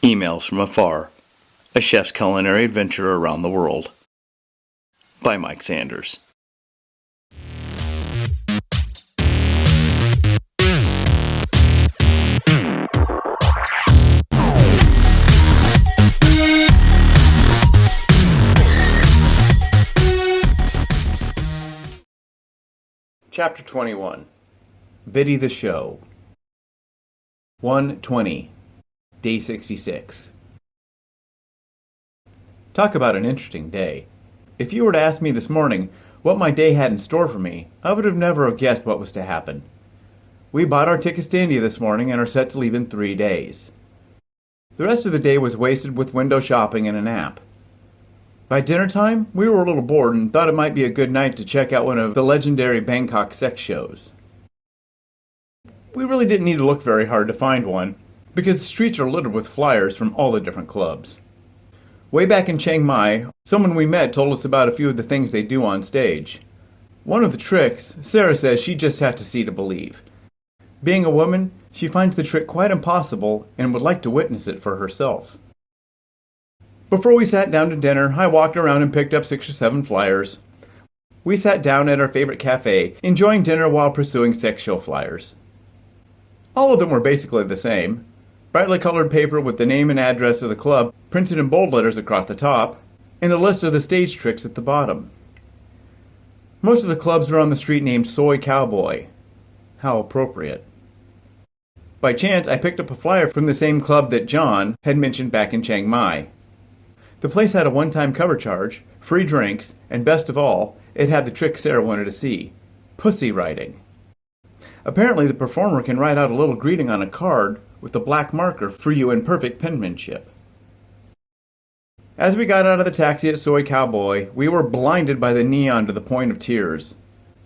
Emails from Afar, a chef's culinary adventure around the world. By Mike Sanders. Chapter 21. Viddie the Show. 1/20. Day 66. Talk about an interesting day. If you were to ask me this morning what my day had in store for me, I would have never have guessed what was to happen. We bought our tickets to India this morning and are set to leave in 3 days. The rest of the day was wasted with window shopping and a nap. By dinner time, we were a little bored and thought it might be a good night to check out one of the legendary Bangkok sex shows. We really didn't need to look very hard to find one, because the streets are littered with flyers from all the different clubs. Way back in Chiang Mai, someone we met told us about a few of the things they do on stage. One of the tricks, Sarah says she just has to see to believe. Being a woman, she finds the trick quite impossible and would like to witness it for herself. Before we sat down to dinner, I walked around and picked up 6 or 7 flyers. We sat down at our favorite cafe, enjoying dinner while pursuing sex show flyers. All of them were basically the same. Brightly colored paper with the name and address of the club printed in bold letters across the top, and a list of the stage tricks at the bottom. Most of the clubs were on the street named Soy Cowboy. How appropriate. By chance, I picked up a flyer from the same club that John had mentioned back in Chiang Mai. The place had a one-time cover charge, free drinks, and best of all, it had the trick Sarah wanted to see: pussy writing. Apparently, the performer can write out a little greeting on a card with a black marker for you in perfect penmanship. As we got out of the taxi at Soy Cowboy, we were blinded by the neon to the point of tears.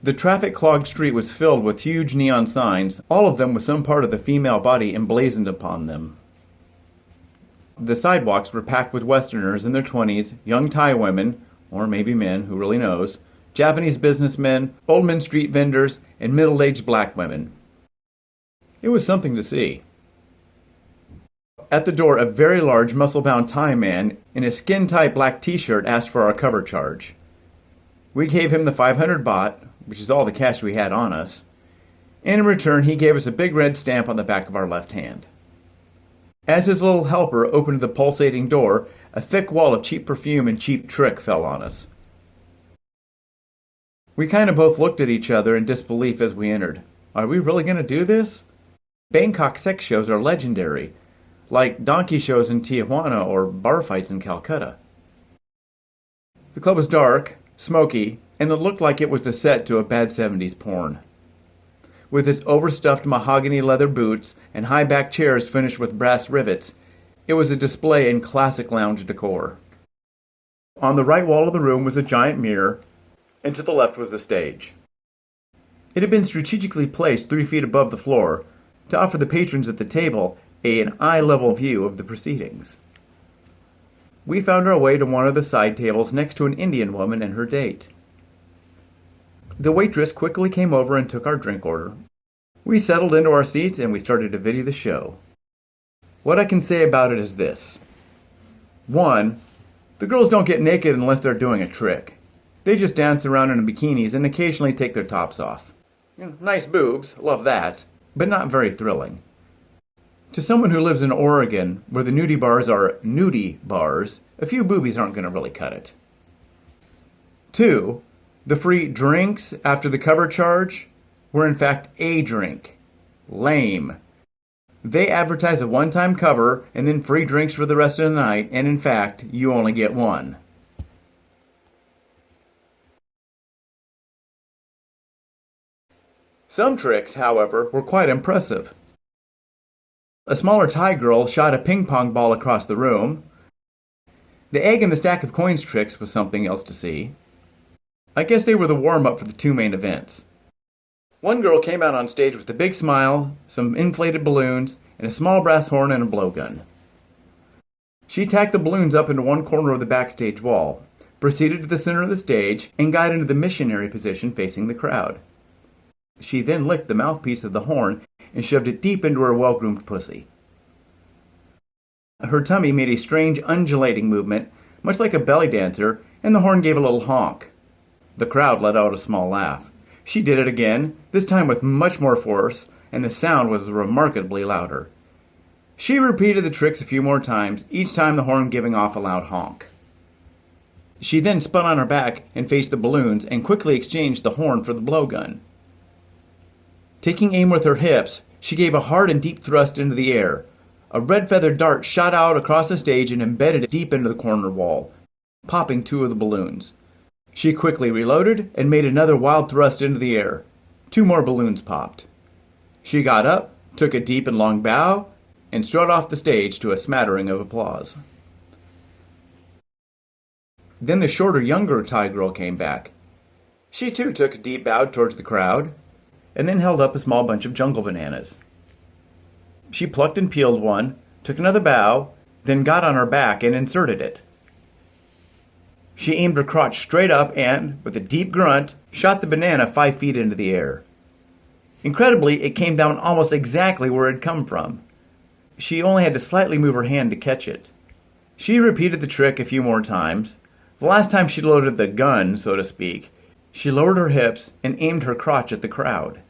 The traffic-clogged street was filled with huge neon signs, all of them with some part of the female body emblazoned upon them. The sidewalks were packed with Westerners in their 20s, young Thai women, or maybe men, who really knows, Japanese businessmen, old men street vendors, and middle-aged black women. It was something to see. At the door, a very large, muscle-bound Thai man in a skin-tight black t-shirt asked for our cover charge. We gave him the 500 baht, which is all the cash we had on us, and in return he gave us a big red stamp on the back of our left hand. As his little helper opened the pulsating door, a thick wall of cheap perfume and cheap trick fell on us. We kind of both looked at each other in disbelief as we entered. Are we really going to do this? Bangkok sex shows are legendary, like donkey shows in Tijuana or bar fights in Calcutta. The club was dark, smoky, and it looked like it was the set to a bad 70s porn. With its overstuffed mahogany leather boots and high-back chairs finished with brass rivets, it was a display in classic lounge decor. On the right wall of the room was a giant mirror, and to the left was the stage. It had been strategically placed 3 feet above the floor to offer the patrons at the table an eye-level view of the proceedings. We found our way to one of the side tables next to an Indian woman and her date. The waitress quickly came over and took our drink order. We settled into our seats and we started to Viddie the show. What I can say about it is this. 1. The girls don't get naked unless they're doing a trick. They just dance around in bikinis and occasionally take their tops off. Nice boobs, love that, but not very thrilling. To someone who lives in Oregon, where the nudie bars are nudie bars, a few boobies aren't going to really cut it. 2. The free drinks after the cover charge were in fact a drink. Lame. They advertise a one-time cover and then free drinks for the rest of the night, and in fact, you only get one. Some tricks, however, were quite impressive. A smaller Thai girl shot a ping pong ball across the room. The egg in the stack of coins tricks was something else to see. I guess they were the warm-up for the 2 main events. One girl came out on stage with a big smile, some inflated balloons, and a small brass horn and a blowgun. She tacked the balloons up into one corner of the backstage wall, proceeded to the center of the stage, and got into the missionary position facing the crowd. She then licked the mouthpiece of the horn and shoved it deep into her well-groomed pussy. Her tummy made a strange undulating movement, much like a belly dancer, and the horn gave a little honk. The crowd let out a small laugh. She did it again, this time with much more force, and the sound was remarkably louder. She repeated the tricks a few more times, each time the horn giving off a loud honk. She then spun on her back and faced the balloons and quickly exchanged the horn for the blowgun. Taking aim with her hips, she gave a hard and deep thrust into the air. A red feathered dart shot out across the stage and embedded it deep into the corner wall, popping 2 of the balloons. She quickly reloaded and made another wild thrust into the air. 2 more balloons popped. She got up, took a deep and long bow, and strode off the stage to a smattering of applause. Then the shorter, younger Thai girl came back. She too took a deep bow towards the crowd, and then held up a small bunch of jungle bananas. She plucked and peeled one, took another bow, then got on her back and inserted it. She aimed her crotch straight up and, with a deep grunt, shot the banana 5 feet into the air. Incredibly, it came down almost exactly where it had come from. She only had to slightly move her hand to catch it. She repeated the trick a few more times. The last time she loaded the gun, so to speak, she lowered her hips and aimed her crotch at the crowd.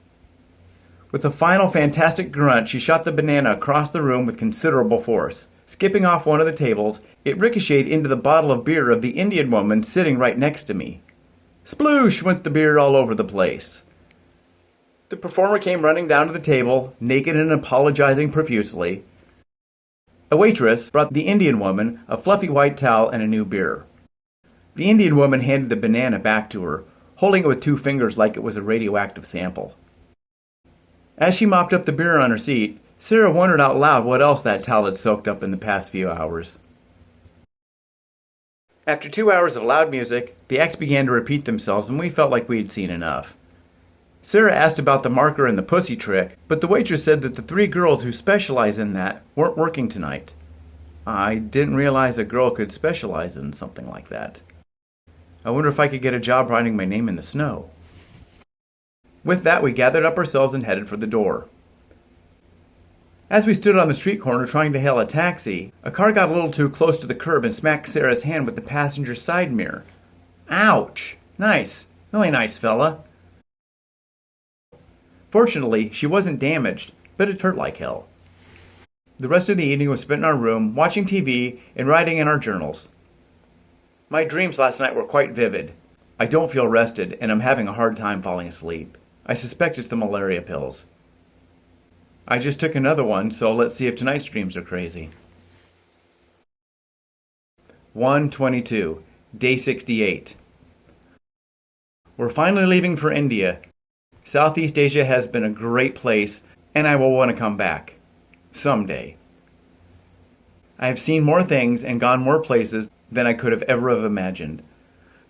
With a final fantastic grunt, she shot the banana across the room with considerable force. Skipping off one of the tables, it ricocheted into the bottle of beer of the Indian woman sitting right next to me. Sploosh went the beer all over the place. The performer came running down to the table, naked and apologizing profusely. A waitress brought the Indian woman a fluffy white towel and a new beer. The Indian woman handed the banana back to her, holding it with 2 fingers like it was a radioactive sample. As she mopped up the beer on her seat, Sarah wondered out loud what else that towel had soaked up in the past few hours. After 2 hours of loud music, the acts began to repeat themselves and we felt like we had seen enough. Sarah asked about the marker and the pussy trick, but the waitress said that the 3 girls who specialize in that weren't working tonight. I didn't realize a girl could specialize in something like that. I wonder if I could get a job writing my name in the snow. With that, we gathered up ourselves and headed for the door. As we stood on the street corner trying to hail a taxi, a car got a little too close to the curb and smacked Sarah's hand with the passenger side mirror. Ouch! Nice. Really nice, fella. Fortunately, she wasn't damaged, but it hurt like hell. The rest of the evening was spent in our room, watching TV and writing in our journals. My dreams last night were quite vivid. I don't feel rested, and I'm having a hard time falling asleep. I suspect it's the malaria pills. I just took another one, so let's see if tonight's dreams are crazy. 1/22, day 68. We're finally leaving for India. Southeast Asia has been a great place, and I will want to come back. Someday. I have seen more things and gone more places than I could have ever have imagined.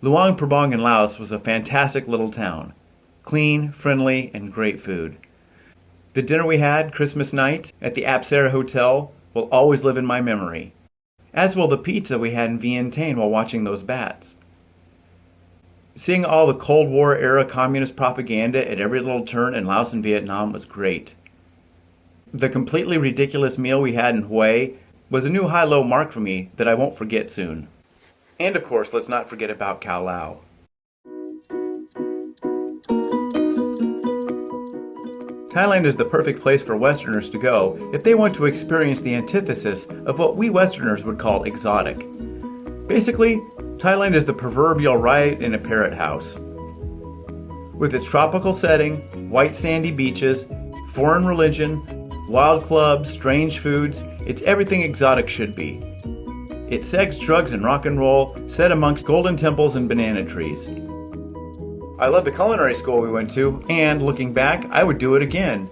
Luang Prabang in Laos was a fantastic little town. Clean, friendly, and great food. The dinner we had Christmas night at the Apsara Hotel will always live in my memory, as will the pizza we had in Vientiane while watching those bats. Seeing all the Cold War era communist propaganda at every little turn in Laos and Vietnam was great. The completely ridiculous meal we had in Hue was a new high-low mark for me that I won't forget soon. And of course, let's not forget about Khao Lao. Thailand is the perfect place for Westerners to go if they want to experience the antithesis of what we Westerners would call exotic. Basically, Thailand is the proverbial riot in a parrot house. With its tropical setting, white sandy beaches, foreign religion, wild clubs, strange foods, it's everything exotic should be. It's sex, drugs, and rock and roll, set amongst golden temples and banana trees. I love the culinary school we went to, and looking back, I would do it again.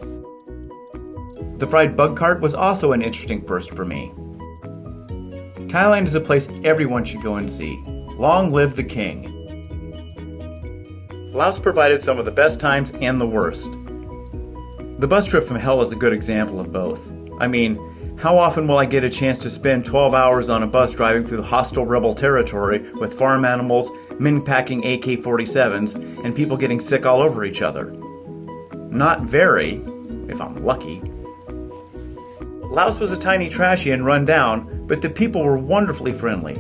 The fried bug cart was also an interesting first for me. Thailand is a place everyone should go and see. Long live the king. Laos provided some of the best times and the worst. The bus trip from hell is a good example of both. I mean, how often will I get a chance to spend 12 hours on a bus driving through hostile rebel territory with farm animals, men packing AK-47s, and people getting sick all over each other? Not very, if I'm lucky. Laos was a tiny, trashy, and run down, but the people were wonderfully friendly.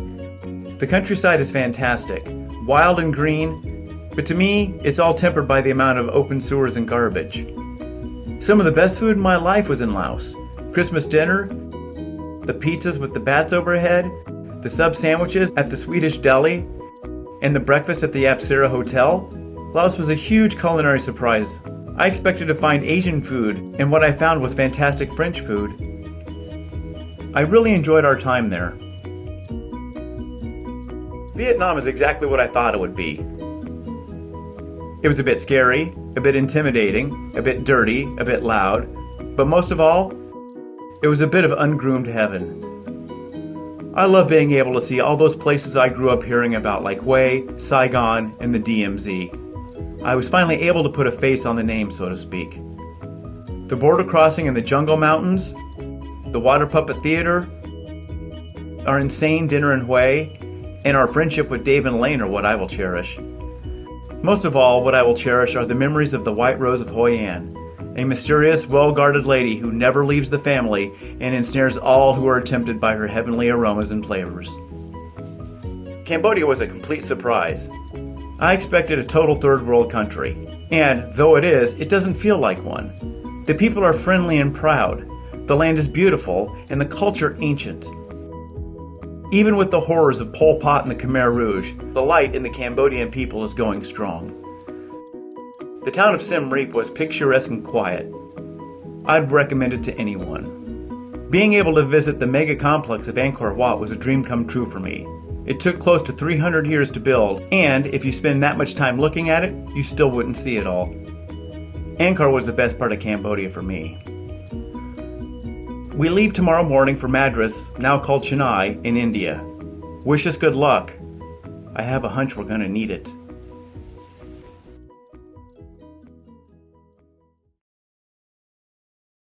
The countryside is fantastic, wild and green, but to me, it's all tempered by the amount of open sewers and garbage. Some of the best food in my life was in Laos. Christmas dinner, the pizzas with the bats overhead, the sub sandwiches at the Swedish deli, and the breakfast at the Apsara Hotel. Laos was a huge culinary surprise. I expected to find Asian food, and what I found was fantastic French food. I really enjoyed our time there. Vietnam is exactly what I thought it would be. It was a bit scary, a bit intimidating, a bit dirty, a bit loud, but most of all, it was a bit of ungroomed heaven. I love being able to see all those places I grew up hearing about like Hue, Saigon, and the DMZ. I was finally able to put a face on the name, so to speak. The border crossing in the jungle mountains, the water puppet theater, our insane dinner in Hue, and our friendship with Dave and Elaine are what I will cherish. Most of all, what I will cherish are the memories of the White Rose of Hoi An, a mysterious, well-guarded lady who never leaves the family and ensnares all who are tempted by her heavenly aromas and flavors. Cambodia was a complete surprise. I expected a total third world country, and though it is, it doesn't feel like one. The people are friendly and proud. The land is beautiful, and the culture ancient. Even with the horrors of Pol Pot and the Khmer Rouge, the light in the Cambodian people is going strong. The town of Siem Reap was picturesque and quiet. I'd recommend it to anyone. Being able to visit the mega complex of Angkor Wat was a dream come true for me. It took close to 300 years to build, and if you spend that much time looking at it, you still wouldn't see it all. Angkor was the best part of Cambodia for me. We leave tomorrow morning for Madras, now called Chennai, in India. Wish us good luck. I have a hunch we're gonna need it.